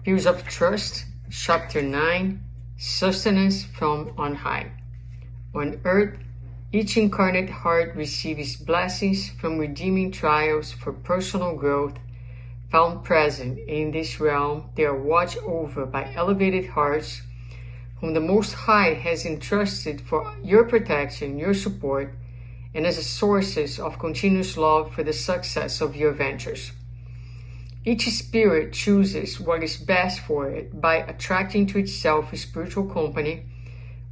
Pillars of Trust, Chapter 9, Sustenance from on High. On earth, each incarnate heart receives blessings from redeeming trials for personal growth. Found present in this realm, they are watched over by elevated hearts, whom the Most High has entrusted for your protection, your support, and as a sources of continuous love for the success of your ventures. Each spirit chooses what is best for it by attracting to itself a spiritual company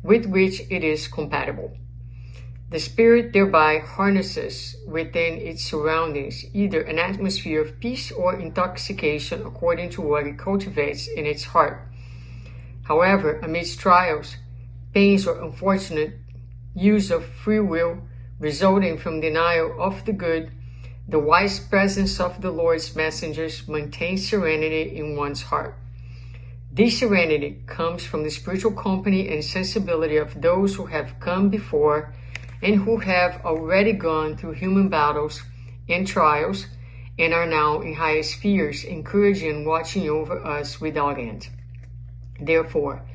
with which it is compatible. The spirit thereby harnesses within its surroundings either an atmosphere of peace or intoxication according to what it cultivates in its heart. However, amidst trials, pains, or unfortunate use of free will resulting from denial of the good, the wise presence of the Lord's messengers maintains serenity in one's heart. This serenity comes from the spiritual company and sensibility of those who have come before and who have already gone through human battles and trials and are now in higher spheres, encouraging and watching over us without end. Therefore,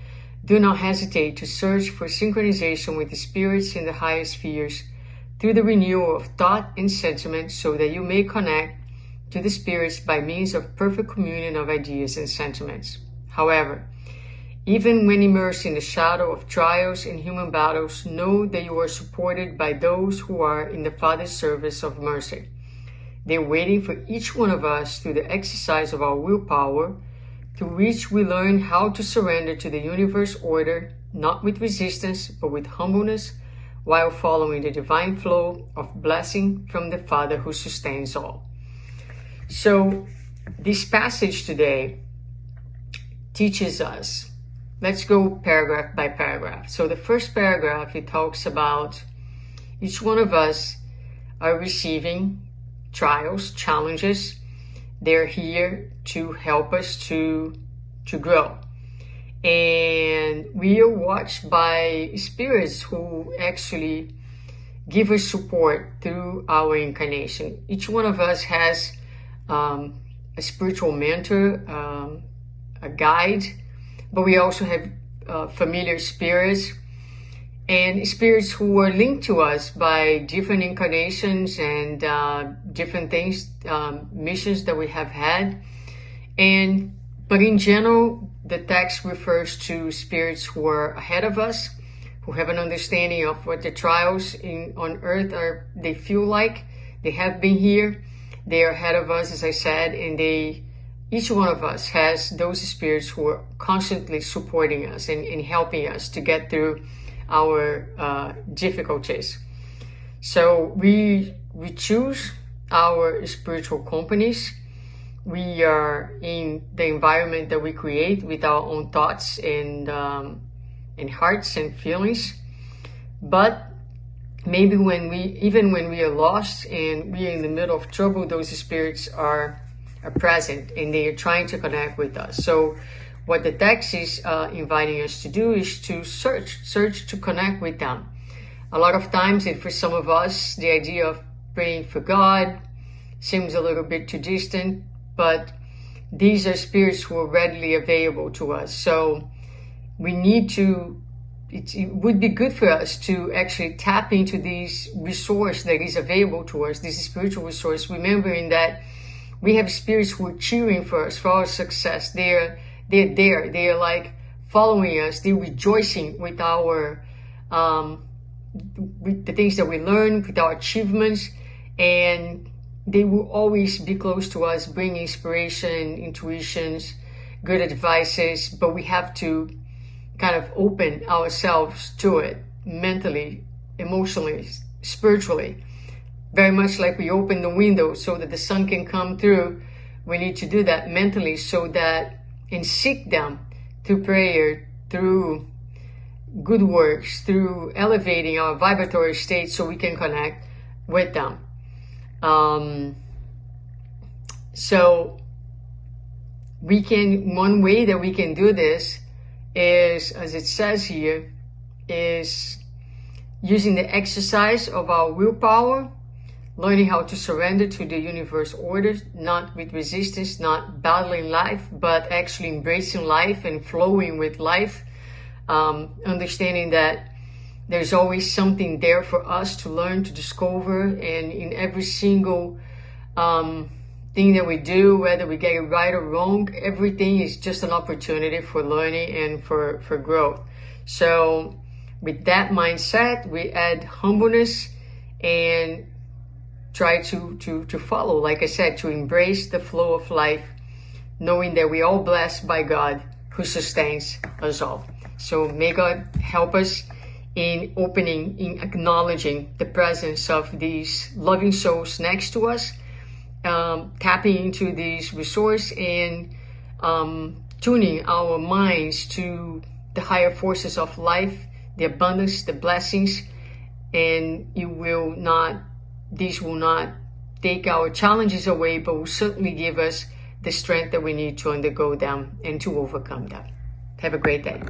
do not hesitate to search for synchronization with the spirits in the higher spheres through the renewal of thought and sentiment, so that you may connect to the spirits by means of perfect communion of ideas and sentiments. However, even when immersed in the shadow of trials and human battles, know that you are supported by those who are in the Father's service of mercy. They are waiting for each one of us through the exercise of our willpower, through which we learn how to surrender to the universe order, not with resistance, but with humbleness, while following the divine flow of blessing from the Father who sustains all. So this passage today teaches us, let's go paragraph by paragraph. So the first paragraph, it talks about each one of us are receiving trials, challenges. They're here to help us to grow. And we are watched by spirits who actually give us support through our incarnation. Each one of us has a spiritual mentor, a guide, but we also have familiar spirits and spirits who are linked to us by different incarnations and different things, missions that we have had. But in general, the text refers to spirits who are ahead of us, who have an understanding of what the trials on earth are. They feel like they have been here. They are ahead of us, as I said, and each one of us has those spirits who are constantly supporting us and helping us to get through our difficulties. So we choose our spiritual companies. We are in the environment that we create with our own thoughts and hearts and feelings. But maybe even when we are lost and we are in the middle of trouble, those spirits are present and they are trying to connect with us. So what the text is inviting us to do is to search to connect with them. A lot of times, and for some of us, the idea of praying for God seems a little bit too distant, but these are spirits who are readily available to us. So we need to, it would be good for us to actually tap into this resource that is available to us, this spiritual resource, remembering that we have spirits who are cheering for us, for our success. They're there. They are like following us. They're rejoicing with our, with the things that we learn, with our achievements, and they will always be close to us, bring inspiration, intuitions, good advices, but we have to kind of open ourselves to it mentally, emotionally, spiritually. Very much like we open the window so that the sun can come through. We need to do that mentally so that, and seek them through prayer, through good works, through elevating our vibratory state so we can connect with them. So one way that we can do this is, as it says here, is using the exercise of our willpower, learning how to surrender to the universe orders, not with resistance, not battling life, but actually embracing life and flowing with life, understanding that there's always something there for us to learn, to discover, and in every single thing that we do, whether we get it right or wrong, everything is just an opportunity for learning and for growth. So with that mindset, we add humbleness and try to follow, like I said, to embrace the flow of life, knowing that we're all blessed by God who sustains us all. So may God help us in opening, in acknowledging the presence of these loving souls next to us, tapping into these resources and tuning our minds to the higher forces of life, the abundance, the blessings, and these will not take our challenges away, but will certainly give us the strength that we need to undergo them and to overcome them. Have a great day.